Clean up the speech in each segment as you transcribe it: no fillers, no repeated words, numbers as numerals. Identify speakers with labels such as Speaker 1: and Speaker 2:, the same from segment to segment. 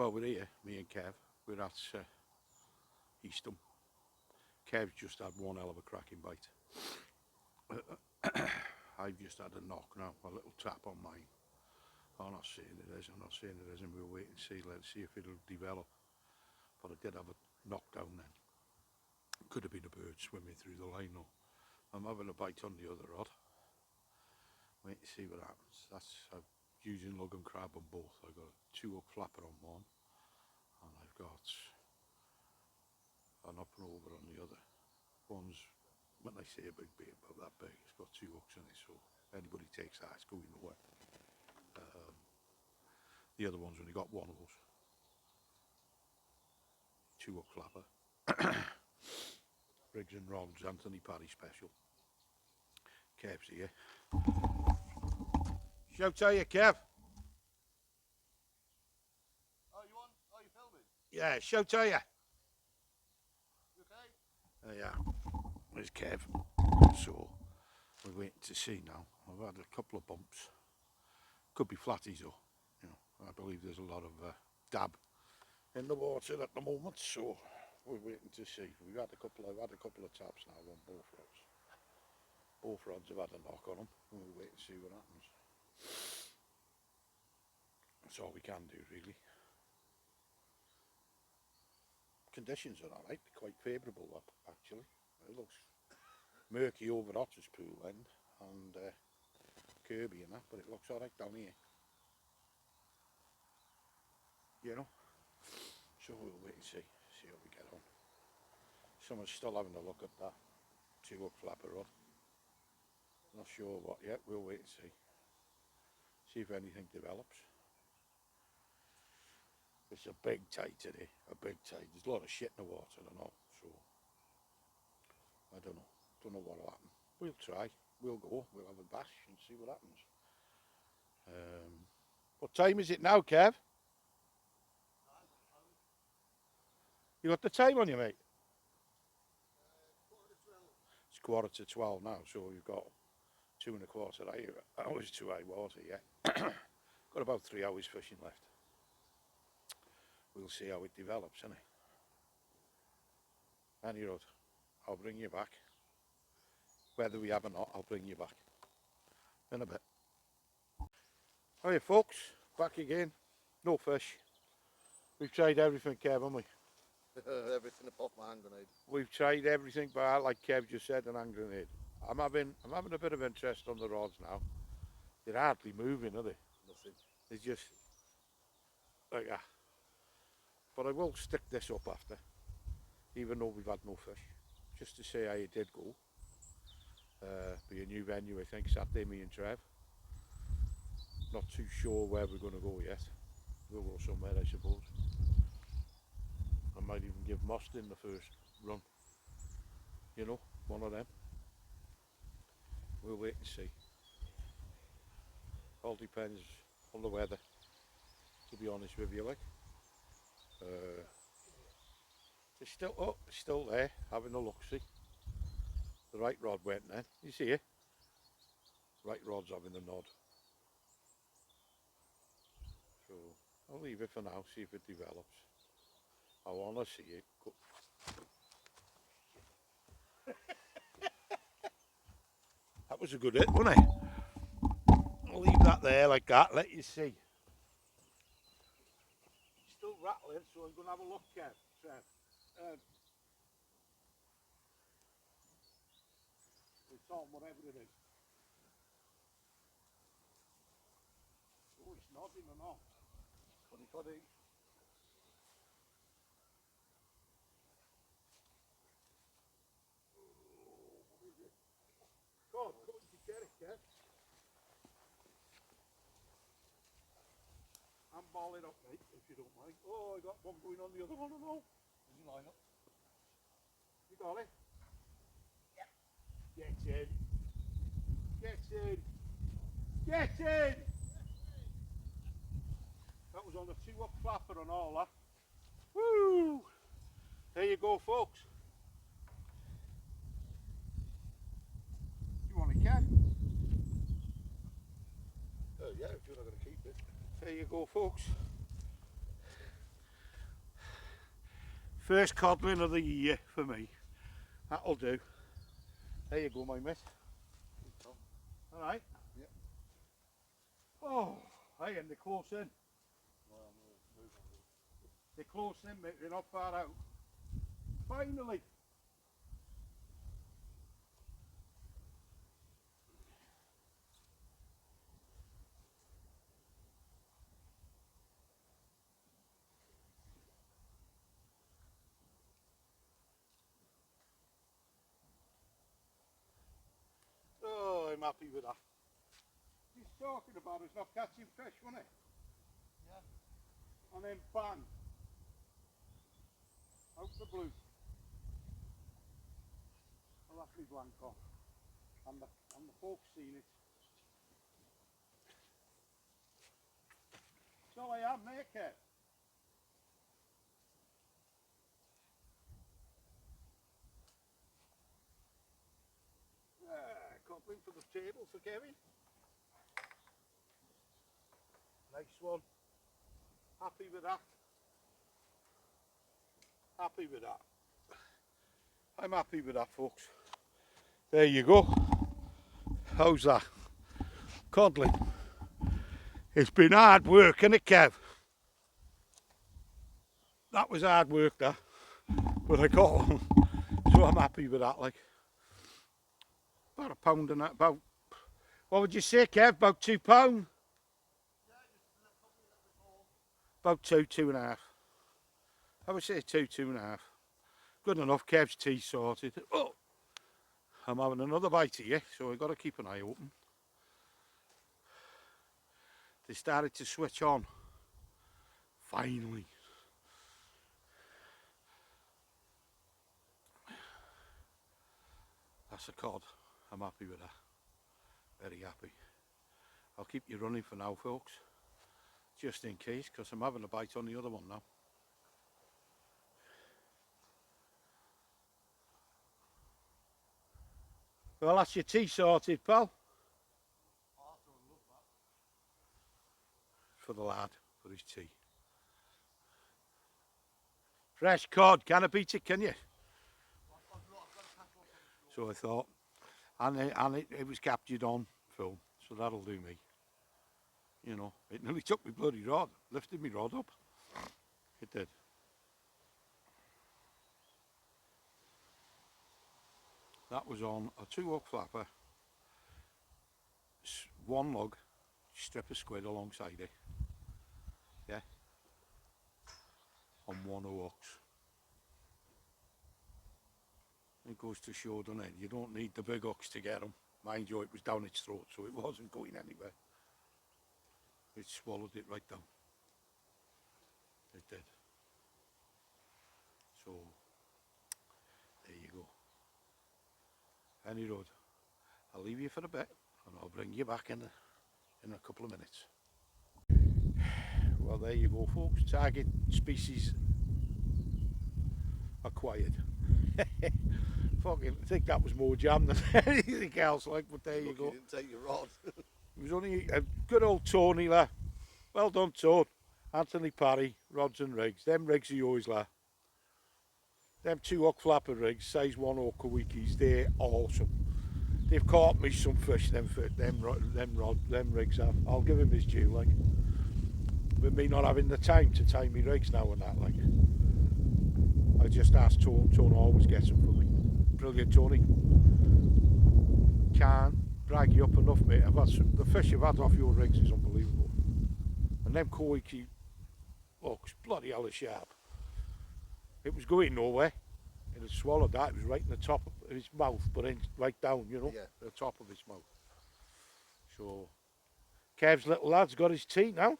Speaker 1: Well, we're here, me and Kev. We're at Eastham. Kev's just had one hell of a cracking bite. I've just had a knock now, a little tap on mine. I'm not saying it is, I'm not saying it isn't. We'll wait and see, let's see if it'll develop. But I did have a knockdown then. Could have been a bird swimming through the line though. I'm having a bite on the other rod. Wait to see what happens. I'm using lug and crab on both. I've got a 2-hook flapper on one, and I've got an up and over on the other. One's, when I say a big bait, about that big, it's got 2 hooks in it, so anybody takes that, it's going nowhere. The other one's only got one of those. 2-hook flapper. Briggs and Rods, Anthony Parry special. Kev's here. Shout to you, Kev.
Speaker 2: Oh, you on? Oh, you filming?
Speaker 1: Yeah, shout to you.
Speaker 2: You okay?
Speaker 1: There you are. There's Kev. So, we're waiting to see now. I've had a couple of bumps. Could be flatties though. You know, I believe there's a lot of dab in the water at the moment, so we're waiting to see. I've had a couple of taps now on both rods. Both rods have had a knock on them, and we'll wait and see what happens. That's all we can do, really. Conditions are alright, they're quite favourable up, actually. It looks murky over Otter's Pool end and Kirby and that, but it looks alright down here. You know? So we'll wait and see how we get on. Someone's still having a look at that 2-hook flapper rod. Not sure what yet, we'll wait and see. See if anything develops. It's a big tide today, a big tide. There's a lot of shit in the water and all, so I don't know what'll happen. We'll try, we'll go, we'll have a bash and see what happens. What time is it now, Kev? You got the time on you, mate? It's 11:45 now, so you've got 2.25 hours to high water, yeah. Got about 3 hours fishing left. We'll see how it develops, innit? Any road, I'll bring you back. Whether we have or not, I'll bring you back. In a bit. Hiya folks, back again. No fish. We've tried everything, Kev, haven't we?
Speaker 2: Everything apart from my hand grenade.
Speaker 1: We've tried everything, but like Kev just said, an hand grenade. I'm having a bit of interest on the rods now. They're hardly moving, are they?
Speaker 2: Nothing.
Speaker 1: They're just like that. But I will stick this up after, even though we've had no fish, just to say how it did go. Be a new venue, I think, Saturday, me and Trev. Not too sure where we're going to go yet. We'll go somewhere, I suppose. I might even give Mostyn the first run. You know, one of them. We'll wait and see. All depends on the weather, to be honest with you, like. It's still there, having a look-see. The right rod went then, you see it? Right rod's having a nod. So, I'll leave it for now, see if it develops. I want to see it go. That was a good hit, wasn't it? I'll leave that there like that, let you see. It's still rattling, so I'm going to have a look, Kev. It's on, whatever it is. Oh, it's nodding or not. Funny. Go on, come and get it, Kev. I'm balling up, mate, if you don't mind. Oh, I got one going on the other one, I know.
Speaker 2: Did you line up?
Speaker 1: You got it?
Speaker 2: Yeah.
Speaker 1: Get in. Get in! That was on the 2-hook flapper and all that. Woo! There you go, folks. You want a can?
Speaker 2: Oh yeah, if you're not going to keep it.
Speaker 1: There you go, folks. First codling of the year for me. That'll do. There you go, my mate. Alright.
Speaker 2: Yep.
Speaker 1: Oh, hey, and they're close in. They're close in, mate. They're not far out. Finally. Oh, I'm happy with that. He's talking about us not catching fish, wasn't it?
Speaker 2: Yeah.
Speaker 1: And then bang. Out the blue. Well, that's me blank off. And the folks seen it. So I am, mate, Kev. Coupling for the table for Kevin. Nice one. Happy with that. Happy with that. I'm happy with that, folks. There you go. How's that? Codling. It's been hard work, innit, Kev? That was hard work, that. But I got them. So I'm happy with that, like. About £1 and that, about, what would you say, Kev? About £2? About two and a half. I would say two and a half. Good enough. Kev's tea sorted. Oh, I'm having another bite here, so I've got to keep an eye open. They started to switch on. Finally. That's a cod. I'm happy with that. Very happy. I'll keep you running for now, folks. Just in case, because I'm having a bite on the other one now. Well, that's your tea sorted, pal. For the lad, for his tea. Fresh cod, can I beat it, can you? So I thought, and it was captured on film, so that'll do me. You know, it nearly took me bloody rod, lifted me rod up. It did. That was on a 2-hook flapper, one lug, strip of squid alongside it. Yeah. On 1 hooks. It goes to show, doesn't it? You don't need the big hooks to get them. Mind you, it was down its throat, so it wasn't going anywhere. It swallowed it right down. It did. So, there you go. Any road. I'll leave you for a bit, and I'll bring you back in a couple of minutes. Well, there you go, folks. Target species acquired. Fucking think that was more jam than anything else, like, but there you go.
Speaker 2: You didn't take your rod.
Speaker 1: It was only a good old Tony there. Well done, Tone. Anthony Parry, rods and rigs. Them rigs are yours, la. Them 2-hook flapper rigs, size 1 hook a weekies, they're awesome. They've caught me some fish, them rigs have. I'll give him his due, like. With me not having the time to tie me rigs now and that, like. I just asked Tone. Tone always gets them for me. Brilliant, Tony. Can't brag you up enough, mate. The fish you've had off your rigs is unbelievable. And them koiki hooks, bloody hell is sharp. It was going nowhere. It had swallowed that. It was right in the top of his mouth, but in, right down, you know, the top of his mouth. So, Kev's little lad's got his tea now.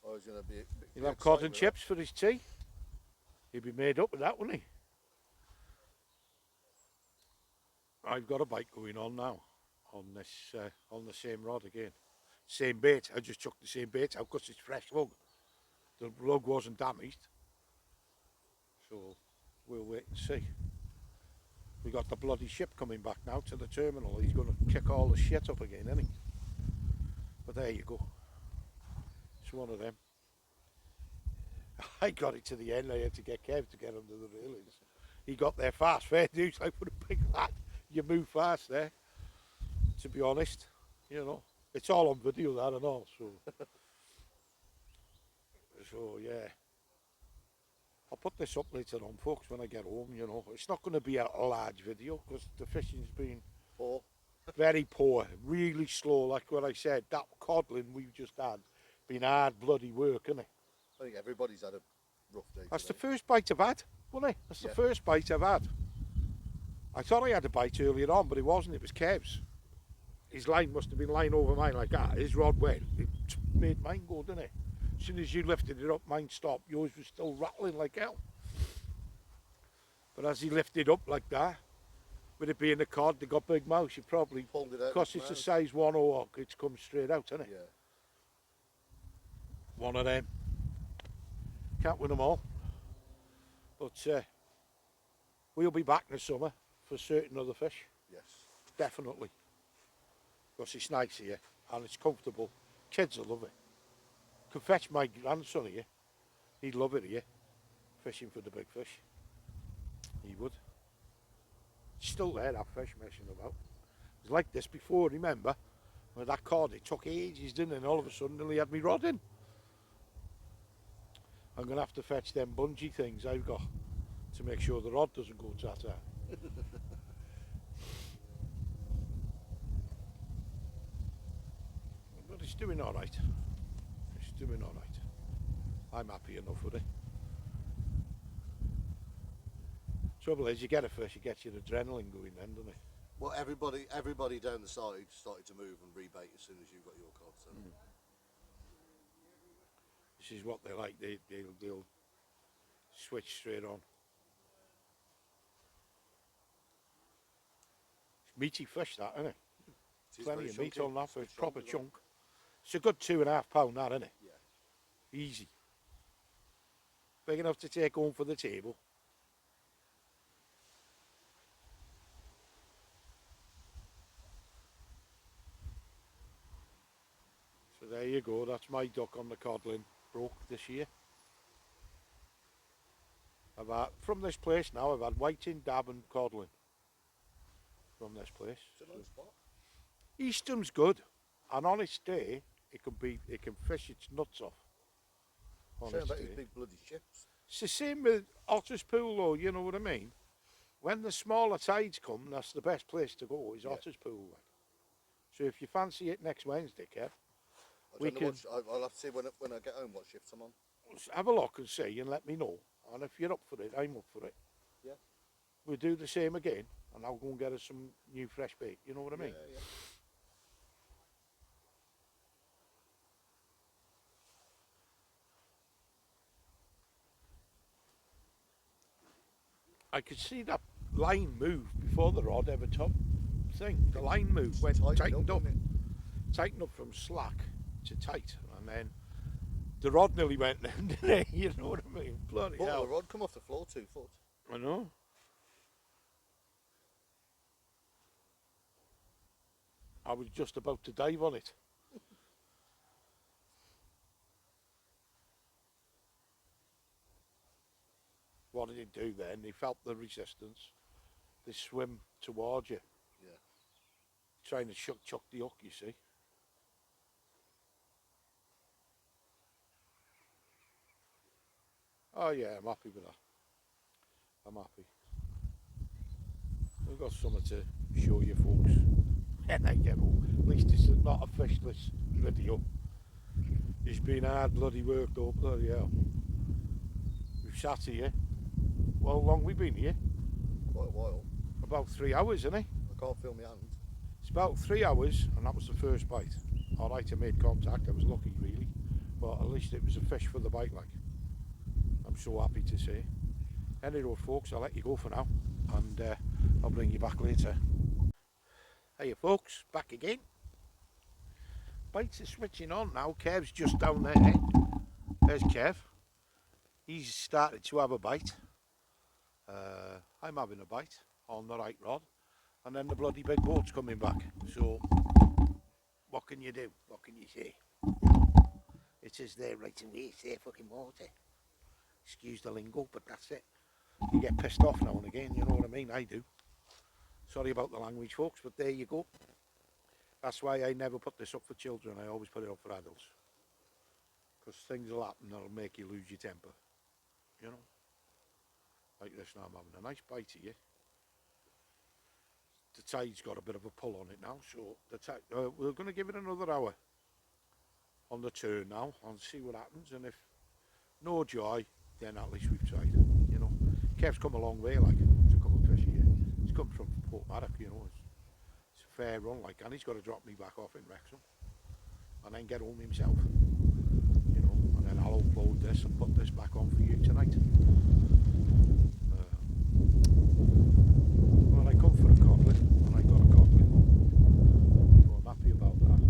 Speaker 2: Oh, he's going to be.
Speaker 1: He'll have cod and chips for his tea. He'd be made up with that, wouldn't he? I've got a bite going on now on this, on the same rod again. Same bait. I just chucked the same bait out because it's fresh lug. The lug wasn't damaged. So we'll wait and see. We got the bloody ship coming back now to the terminal. He's going to kick all the shit up again, isn't he? But there you go. It's one of them. I got it to the end. I had to get Kev to get under the railings. He got there fast. Fair dues. Like, for a big lad, you move fast there. To be honest, you know, it's all on video that and all. So yeah. I'll put this up later on, folks, when I get home. You know, it's not going to be a large video because the fishing's been
Speaker 2: Poor.
Speaker 1: very poor, really slow. Like what I said, that codling we've just had been hard bloody work, isn't it?
Speaker 2: I think everybody's had a rough day
Speaker 1: That's the
Speaker 2: today.
Speaker 1: first bite I've had, wasn't it? That's the
Speaker 2: Yeah.
Speaker 1: first bite I've had. I thought I had a bite earlier on, but it wasn't. It was Kev's. His line must have been lying over mine like that. His rod went. It made mine go, didn't it? As soon as you lifted it up, mine stopped. Yours was still rattling like hell. But as he lifted up like that, with it being a cod, they got big mouths. You probably,
Speaker 2: Pulled it out.
Speaker 1: because it's a size 1 or it's come straight out, isn't it?
Speaker 2: Yeah.
Speaker 1: One of them. Can't win them all. But we'll be back in the summer for certain other fish.
Speaker 2: Yes.
Speaker 1: Definitely. Because it's nice here and it's comfortable. Kids will love it. Could fetch my grandson here. He'd love it here. Fishing for the big fish. He would. It's still there, that fish messing about. It was like this before, remember? With that cod, it took ages, didn't it? And all of a sudden, nearly had me rod in. I'm going to have to fetch them bungee things I've got to make sure the rod doesn't go ta-ta. But it's doing all right. It's doing all right. I'm happy enough with it. Trouble is, you get a fish, it gets your adrenaline going then, doesn't it?
Speaker 2: Well, everybody down the side started to move and rebait as soon as you got your cod. So.
Speaker 1: This is what they like. They'll switch straight on. It's meaty fish, that, isn't it?
Speaker 2: It is
Speaker 1: Plenty
Speaker 2: very
Speaker 1: of meat
Speaker 2: chunky.
Speaker 1: on that
Speaker 2: It's
Speaker 1: fish,
Speaker 2: a
Speaker 1: proper
Speaker 2: chunk,
Speaker 1: chunk. It's a good 2.5 pound, that, isn't it?
Speaker 2: Yeah.
Speaker 1: Easy. Big enough to take home for the table. So there you go, that's my duck on the codling. Broke this year. I've had, from this place now, I've had whiting, dab and codling. From this place.
Speaker 2: It's a nice spot.
Speaker 1: Eastham's good. And on its day, it can fish its nuts off. On
Speaker 2: Shame
Speaker 1: its
Speaker 2: about these
Speaker 1: day.
Speaker 2: big bloody ships.
Speaker 1: It's the same with Otter's Pool though, you know what I mean? When the smaller tides come, that's the best place to go, is
Speaker 2: Yeah.
Speaker 1: Otter's Pool. Like. So if you fancy it next Wednesday, Kev,
Speaker 2: I don't know I'll have to see when I get home what shifts I'm on.
Speaker 1: have a look and see and let me know. And if you're up for it, I'm up for it.
Speaker 2: Yeah.
Speaker 1: We'll do the same again and I'll go and get us some new fresh bait, you know what I mean?
Speaker 2: Yeah.
Speaker 1: I could see that line move before the rod ever top thing. The line move went tightened up. Tightened up from slack to tight, and then the rod nearly went then, didn't it? You know what I mean? Bloody
Speaker 2: But
Speaker 1: hell.
Speaker 2: the rod come off the floor 2 foot.
Speaker 1: I know. I was just about to dive on it. What did it do then? He felt the resistance. They swim towards you.
Speaker 2: Yeah.
Speaker 1: Trying to chuck the hook, you see. Oh yeah, I'm happy with that. I'm happy. We've got something to show you folks. And I get home. At least it's not a fishless video. It's been hard bloody work though, bloody hell. We've sat here. Well, how long we been here?
Speaker 2: Quite a while.
Speaker 1: About 3 hours, isn't it?
Speaker 2: I can't feel my hand.
Speaker 1: It's about 3 hours, and that was the first bite. All right, I made contact. I was lucky, really, but at least it was a fish for the bite, like. I'm so happy to say. Anyway, folks, I'll let you go for now, and I'll bring you back later. Hiya, folks, back again. Bites are switching on now. Kev's just down there. There's Kev. He's started to have a bite. I'm having a bite on the right rod, and then the bloody big boat's coming back. So, what can you do? What can you say? It is there right away. It's there fucking water. Excuse the lingo, but that's it. You get pissed off now and again, you know what I mean? I do. Sorry about the language, folks, but there you go. That's why I never put this up for children. I always put it up for adults. Because things will happen that'll make you lose your temper. You know? Like this now, I'm having a nice bite of you. The tide's got a bit of a pull on it now, so we're going to give it another hour on the turn now and see what happens. And if no joy, then at least we've tried. You know, Kev's come a long way, like, to come and fish here. He's come from Port Maddock, you know. It's a fair run, like, and he's got to drop me back off in Wrexham and then get home himself. You know, and then I'll upload this and put this back on for you tonight. Well, I come for a codling, and I got a codling, so I'm happy about that.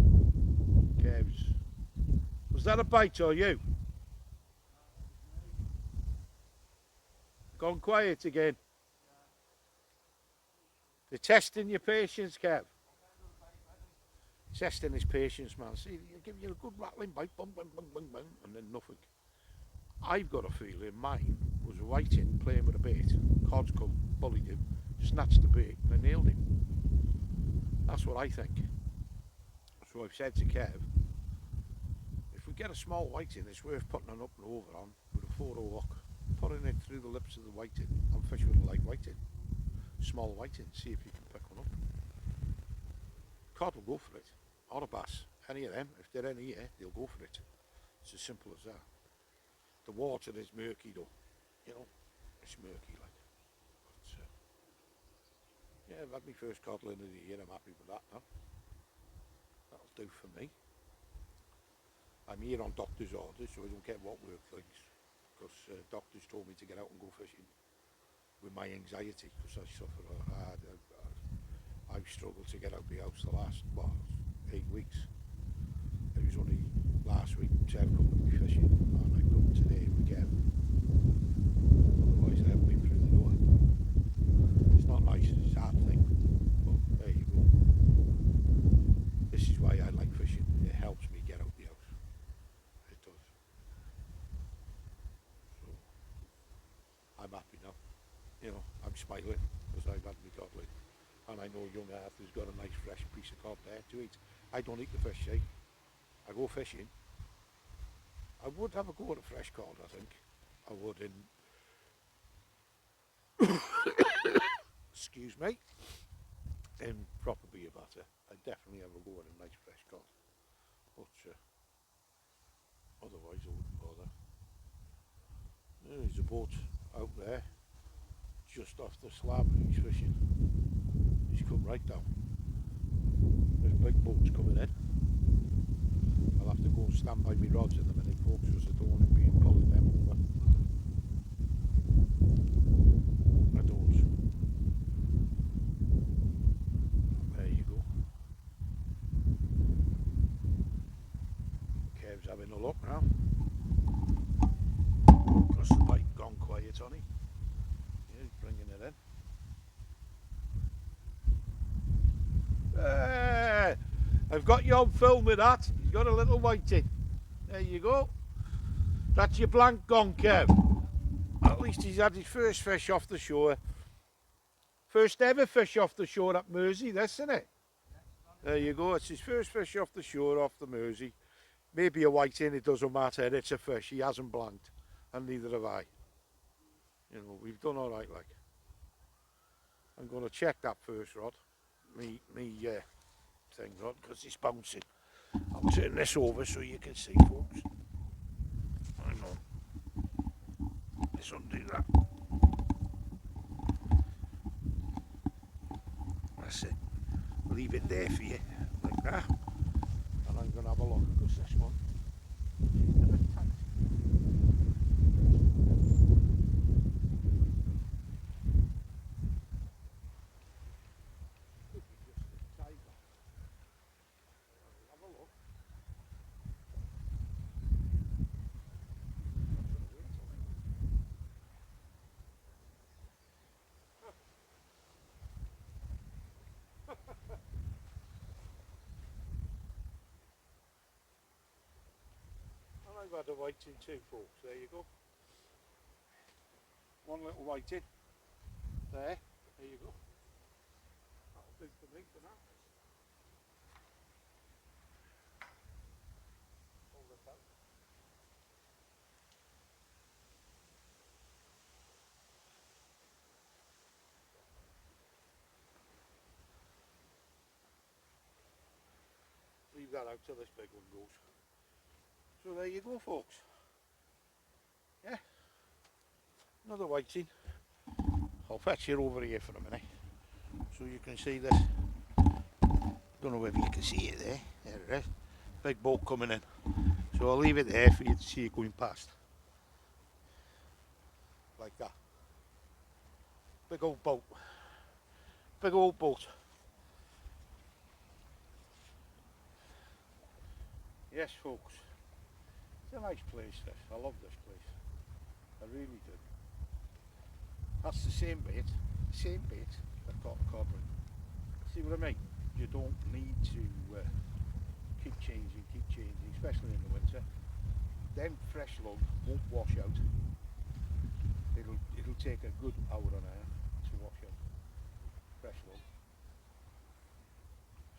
Speaker 1: Kev's. Was that a bite or you? Gone quiet again. They're testing your patience, Kev. Testing his patience, man. See, he'll give you a good rattling bite, bum, bum, bum, bum, bum, and then nothing. I've got a feeling mine was a whiting playing with a bait. Cod's come, bullied him, snatched the bait, and I nailed him. That's what I think. So I've said to Kev, if we get a small whiting, it's worth putting an up and over on with a 4-0 hook, putting it through the lips of the whiting, and fish with a light whiting. Small whiting, see if you can pick one up. Cod will go for it, or a bass. Any of them, if they're any here, they'll go for it. It's as simple as that. The water is murky though, you know, it's murky like. But, yeah, I've had my first codling of the year, I'm happy with that now. That'll do for me. I'm here on doctor's orders, so I don't care what work things, because doctors told me to get out and go fishing with my anxiety, because I suffer hard. I've struggled to get out of the house the last, 8 weeks. It was only last week Kev come with me fishing, and I come today with Kev. Otherwise I haven't been through the door. It's not nice, it's a hard thing, but there you go. This is why I like fishing. It helps me get out the house. It does. So I'm happy now. You know, I'm smiling because I've had my codling. And I know young Arthur's got a nice fresh piece of cod there to eat. I don't eat the fish, see. I go fishing. I would have a go at a fresh cod, I think. I would excuse me, in proper beer batter. I'd definitely have a go at a nice fresh cod. But otherwise I wouldn't bother. There's a boat out there, just off the slab, he's fishing. He's come right down. There's big boats coming in. I'll have to go and stand by my rods in a minute, folks, because I don't want to be pulling them over. I don't. There you go. Kev's having a look now. Plus the bite gone quiet on him. Yeah, he's bringing it in. I've got you on film with that. He's got a little whiting. There you go. That's your blank gone, Kev. At least he's had his first fish off the shore. First ever fish off the shore at Mersey, this, isn't it? There you go. It's his first fish off the shore, off the Mersey. Maybe a whiting, it doesn't matter. It's a fish. He hasn't blanked. And neither have I. You know, we've done all right, like. I'm going to check that first rod. Me thing rod, because it's bouncing. I'll turn this over so you can see, folks. Hang on. Let's undo that. That's it. Leave it there for you, like that. And I'm going to have a look, because this one is a bit tight. Have a look. And I've had a whiting too, folks. There you go. one little white in. There you go. That'll do for me for now. Hold it out. Leave that out till this big one goes. So there you go, folks. Yeah, another whiting. I'll fetch it over here for a minute so you can see this. Don't know whether you can see it there. There it is. Big boat coming in. So I'll leave it there for you to see it going past. Like that. Big old boat. Big old boat. Yes, folks. It's a nice place, this. I love this place. I really do. That's the same bait that caught the cobra. See what I mean? You don't need to keep changing, especially in the winter. Them fresh lugs won't wash out. It'll take a good hour and a half to wash out fresh lug.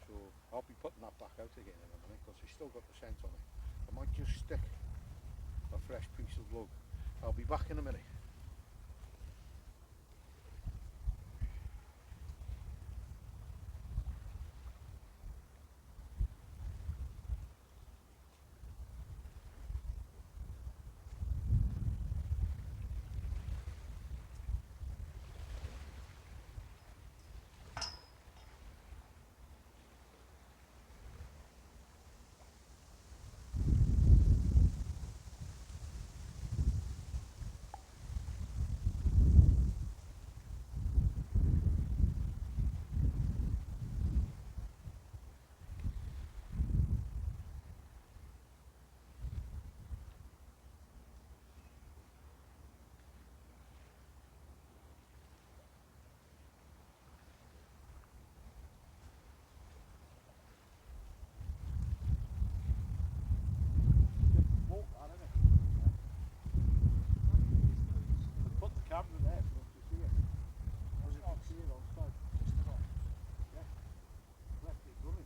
Speaker 1: So I'll be putting that back out again in a minute because it's still got the scent on it. I might just stick a fresh piece of lug. I'll be back in a minute. Put the camera there for us to see it. As you can see it on side. Yeah. Left it running.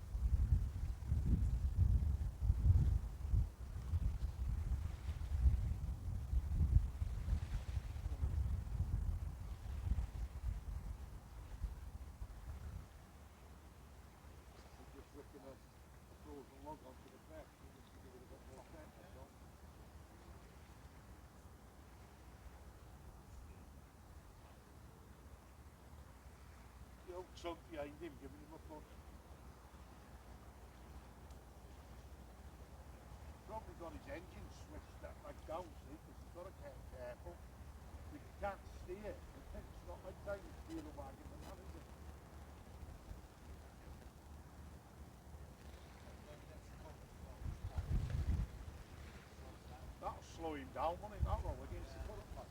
Speaker 1: I'm just looking at a frozen log onto the back to give it a bit more scent, that's all. The old trunk behind him giving him a push. Probably got his engine switched that like down, see, because he's got to get careful. He can't steer. It's not like trying to steer a wagon and that, is it? That'll slow him down, won't it? That'll roll against the current like.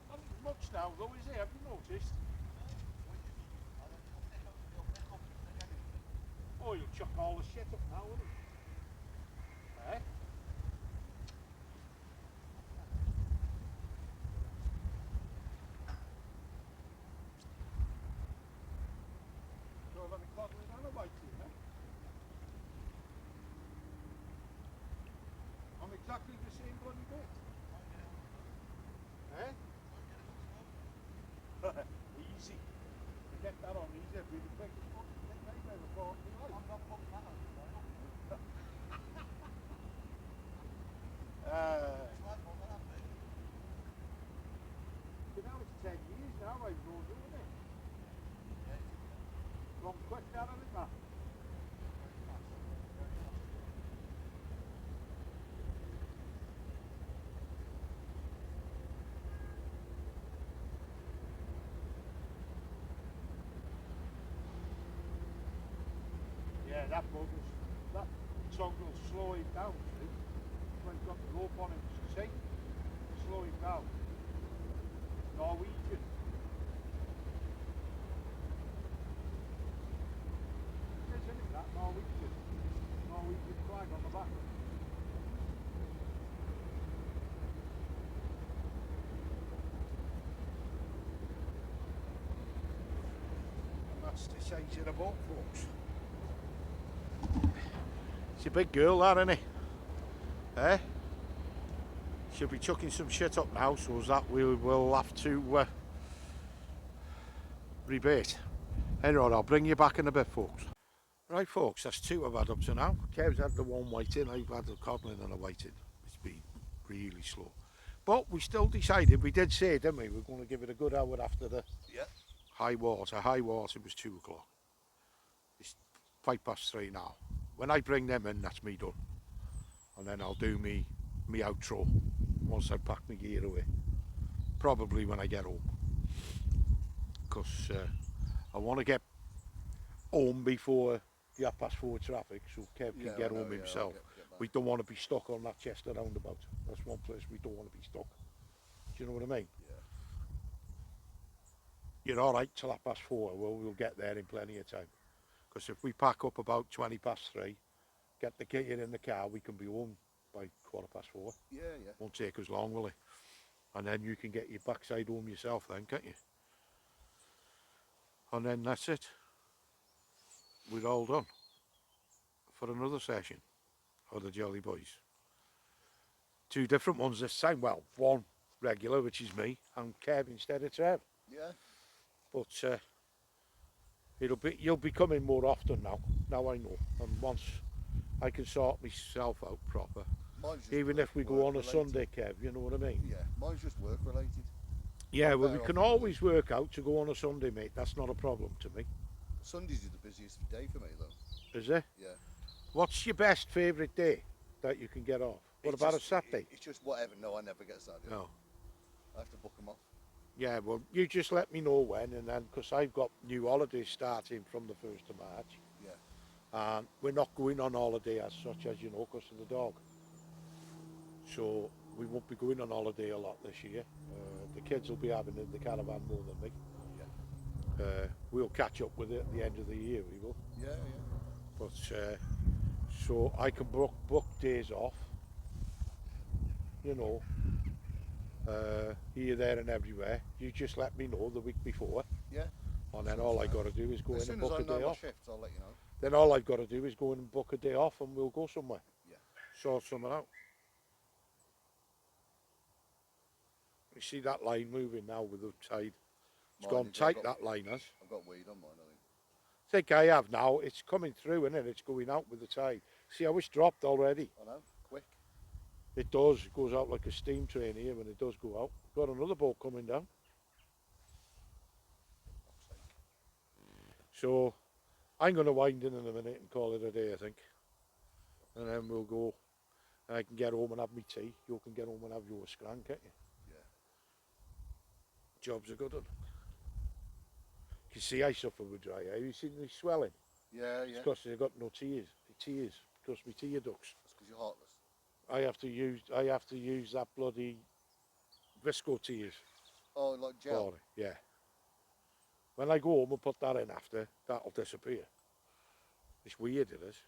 Speaker 1: Not much now though, is it? Have you noticed? Oh, you'll chuck all the shit up now, won't it? Eh? So let me clog it down a bite to you, eh? I'm exactly the same bloody bit. Eh? Easy. To get that on easy, it'd be the quickest fucking thing I've ever caught in my life. I'm not putting that on. Now it's 10 years now I've known doing it. Gone quick that, hasn't it, man? Yeah, that tongue will slow him down, see? When he's got the rope on him, see? Slow him down. Norwegian. Isn't it that Norwegian? Norwegian flag on the back. That's the size of the boat, folks. It's a big girl, that, isn't it? Eh? She'll be chucking some shit up now, so that we will have to rebate. Anyway, I'll bring you back in a bit, folks. Right, folks, that's two I've had up to now. Kev's had the one whiting, I've had the codling and a whiting. It's been really slow. But we still decided, we did say, didn't we, we're going to give it a good hour after the high water. High water was 2 o'clock. It's 3:05 now. When I bring them in, that's me done. And then I'll do me outro once I pack my gear away. Probably when I get home. Because I want to get home before the 4:30 traffic so Kev can get home himself. We don't want to be stuck on that Chester roundabout. That's one place we don't want to be stuck. Do you know what I mean?
Speaker 2: Yeah.
Speaker 1: You're alright till 4:30. Well, we'll get there in plenty of time. Because if we pack up about 3:20, get the gear in the car, we can be home by 4:15.
Speaker 2: Yeah.
Speaker 1: Won't take us long, will it? And then you can get your backside home yourself then, can't you? And then that's it. We're all done for another session of the Jolly Boys. 2 different ones this time. Well, one regular, which is me, and Kev instead of Trev.
Speaker 2: Yeah.
Speaker 1: But you'll be coming more often now. Now I know, and once I can sort myself out proper. Even if we go on a Sunday, Kev, you know what I mean?
Speaker 2: Yeah, mine's just work related.
Speaker 1: Yeah, well, we can always work out to go on a Sunday, mate. That's not a problem to me.
Speaker 2: Sundays is the busiest day for me, though.
Speaker 1: Is it?
Speaker 2: Yeah.
Speaker 1: What's your best favourite day that you can get off? What about a Saturday?
Speaker 2: It's just whatever. No, I never get Saturday.
Speaker 1: No.
Speaker 2: I have to book them off.
Speaker 1: Yeah, well, you just let me know when, and then, because I've got new holidays starting from the 1st of March.
Speaker 2: Yeah.
Speaker 1: And we're not going on holiday as such, as you know, because of the dog. So we won't be going on holiday a lot this year. The kids will be having it in the caravan more than me.
Speaker 2: Yeah.
Speaker 1: We'll catch up with it at the end of the year, we will.
Speaker 2: Yeah.
Speaker 1: But so I can book days off, you know, here, there and everywhere. You just let me know the week before.
Speaker 2: Yeah.
Speaker 1: And then all I got to do is go in and book a day off.
Speaker 2: Shifts, I'll let you know.
Speaker 1: Then all I've got to do is go in and book a day off and we'll go somewhere.
Speaker 2: Yeah.
Speaker 1: Sort something out. You see that line moving now with the tide. It's gone tight, that line has.
Speaker 2: I've got weed on mine, I think.
Speaker 1: I think I have now. It's coming through, isn't it? It's going out with the tide. See how it's dropped already?
Speaker 2: I know, quick.
Speaker 1: It does. It goes out like a steam train here when it does go out. Got another boat coming down. So I'm going to wind in a minute and call it a day, I think. And then we'll go. I can get home and have my tea. You can get home and have your scran, can't you?
Speaker 2: Yeah.
Speaker 1: Jobs are good, aren't they? You see, I suffer with dry eye. You seen me swelling?
Speaker 2: Yeah.
Speaker 1: It's because I've got no tears. Tears, because my tear ducts.
Speaker 2: That's because you're heartless.
Speaker 1: I have to use that bloody visco tears.
Speaker 2: Oh, like gel?
Speaker 1: For it, yeah. When I go home and put that in after, that'll disappear. It's weird, it is.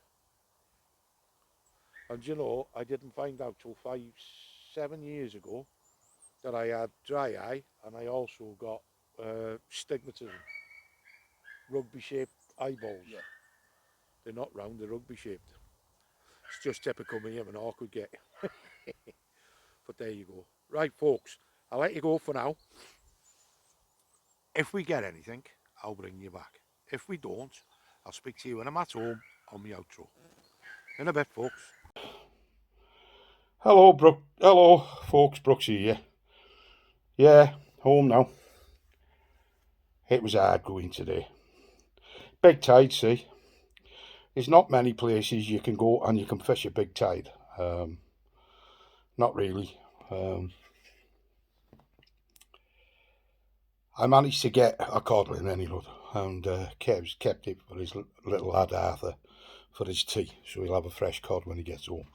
Speaker 1: And you know, I didn't find out till 7 years ago that I had dry eye, and I also got stigmatism. Rugby shaped eyeballs.
Speaker 2: Yeah.
Speaker 1: They're not round, they're rugby shaped. It's just typical me, I'm an awkward get. But there you go. Right, folks, I'll let you go for now. If we get anything, I'll bring you back. If we don't, I'll speak to you when I'm at home on my outro. In a bit, folks. Hello, folks, Brooks here. Yeah, home now. It was hard going today. Big tide, see. There's not many places you can go and you can fish a big tide. Not really. I managed to get a codling anyway, and Kev's kept it for his little lad Arthur for his tea, so he'll have a fresh cod when he gets home.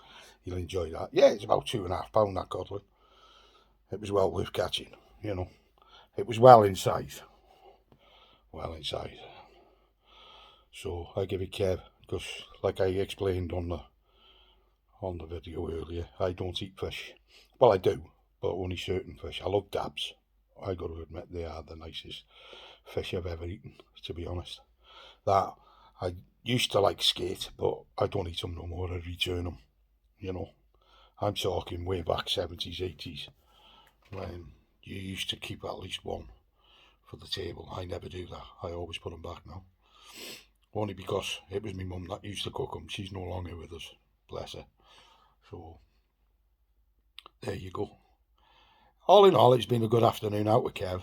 Speaker 1: He'll enjoy that. Yeah, it's about £2.5 that codling. It was well worth catching, you know. It was well in size. Well in size. So I give it Kev, because like I explained on the video earlier, I don't eat fish. Well, I do, but only certain fish. I love dabs. I got to admit they are the nicest fish I've ever eaten, to be honest.
Speaker 3: that I used to like skate, but I don't eat them no more. I return them. You know, I'm talking way back 70s, 80s, when you used to keep at least one for the table. I never do that. I always put them back now. Only because it was my mum that used to cook them. She's no longer with us, bless her. So, there you go. All in all, it's been a good afternoon out with Kev.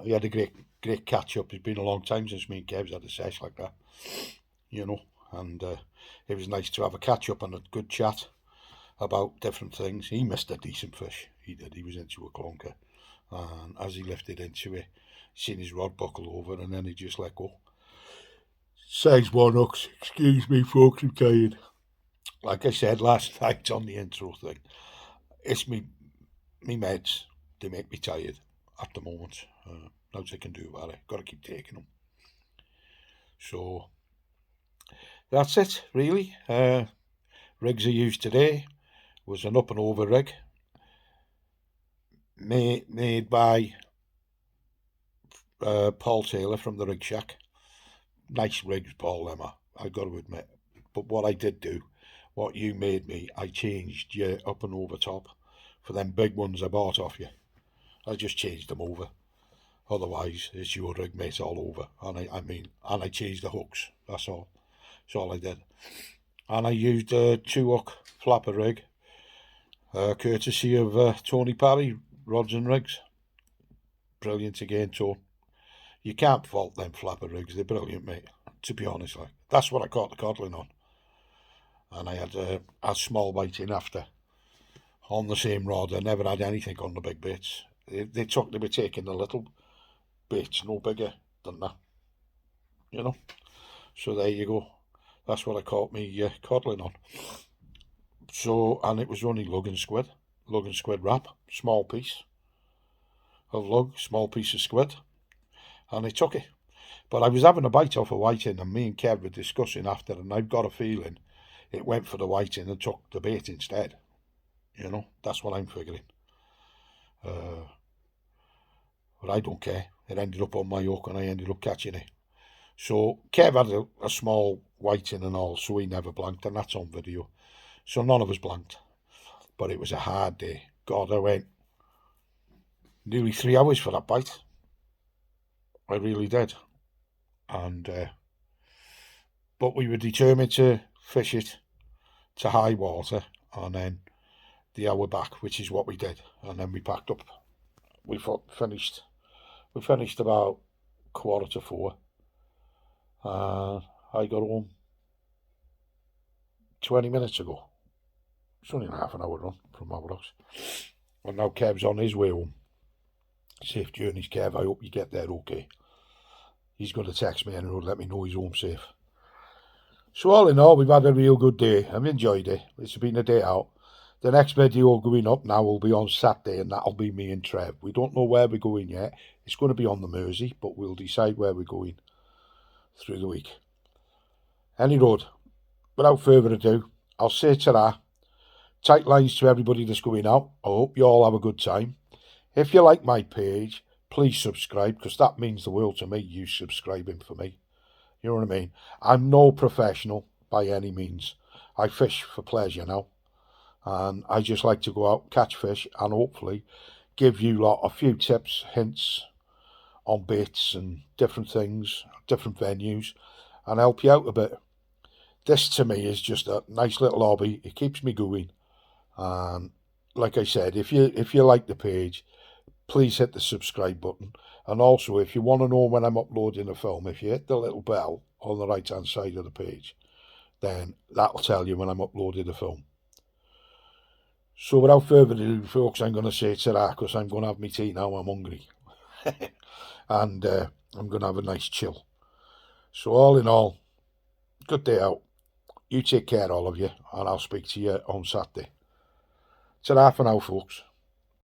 Speaker 3: We had a great catch up. It's been a long time since me and Kev's had a sesh like that, you know, and it was nice to have a catch up and a good chat about different things. He missed a decent fish. He did. He was into a clunker, and as he lifted into it, seen his rod buckle over, and then he just let go. Size 1 hooks. Excuse me, folks, I'm tired. Like I said last night on the intro thing, it's me meds. They make me tired at the moment. Nothing I can do about it. Got to keep taking them. So that's it, really. Rigs I used today was an up and over rig made by Paul Taylor from the Rig Shack. Nice rigs, Paul, Emma, I got to admit. But what I did do, what you made me, I changed your up and over top for them big ones I bought off you. I just changed them over. Otherwise, it's your rig, mate, all over. And I changed the hooks. That's all. That's all I did. And I used a 2-hook flapper rig, courtesy of Tony Parry, Rods and Rigs. Brilliant again, Tone. You can't fault them flapper rigs. They're brilliant, mate. To be honest, like that's what I caught the codling on. And I had a small bite in after on the same rod. I never had anything on the big bits. They were taking the little bits, no bigger than that. You know. So there you go. That's what I caught me codling on. So, and it was only lug and squid wrap, small piece of lug, small piece of squid, and I took it. But I was having a bite off a whiting, and me and Kev were discussing after, and I've got a feeling it went for the whiting and took the bait instead. You know, that's what I'm figuring. But I don't care. It ended up on my hook, and I ended up catching it. So Kev had a small whiting and all, so he never blanked, and that's on video. So none of us blanked. But it was a hard day. God, I went nearly 3 hours for that bite. I really did. And but we were determined to fish it to high water and then the hour back, which is what we did. And then we packed up. We finished about 3:45. I got home 20 minutes ago. It's only a half an hour run from our house. And now Kev's on his way home. Safe journeys, Kev. I hope you get there okay. He's going to text me and he'll let me know he's home safe. So all in all, we've had a real good day. I've enjoyed it. It's been a day out. The next video going up now will be on Saturday, and that'll be me and Trev. We don't know where we're going yet. It's going to be on the Mersey, but we'll decide where we're going through the week. Any road. Without further ado, I'll say ta-ra. Tight lines to everybody that's going out. I hope you all have a good time. If you like my page, please subscribe, because that means the world to me, you subscribing for me. You know what I mean? I'm no professional by any means. I fish for pleasure now. And I just like to go out, catch fish, and hopefully give you lot a few tips, hints on baits and different things, different venues, and help you out a bit. This to me is just a nice little hobby. It keeps me going. And like I said, if you like the page, please hit the subscribe button. And also, if you want to know when I'm uploading a film, if you hit the little bell on the right hand side of the page, then that'll tell you when I'm uploading a film. So without further ado, folks, I'm going to say ta-ra, because I'm going to have my tea now. I'm hungry. And I'm going to have a nice chill. So all in all, good day out. You take care, all of you, and I'll speak to you on Saturday. Ta-ra for now, folks.